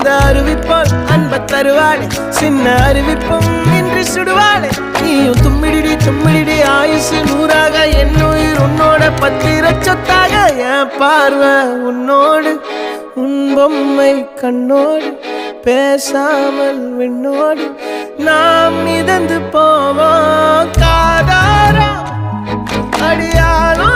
அந்த அறிவிப்பால் அன்ப தருவாளே சின்ன அறிவிப்பும் இன்றி சுடுவாளே நீயும் தும்மிடி தும்மிடி ஆயுசு நூறாக என்னுயிர் உன்னோட பத்திர சொத்தாக என் பார்வை உன்னோடு உன் பொம்மை கண்ணோடு பேசாமல் விண்ணோடு நாம் மிதந்து போவோம் காதாரா அடியாளோ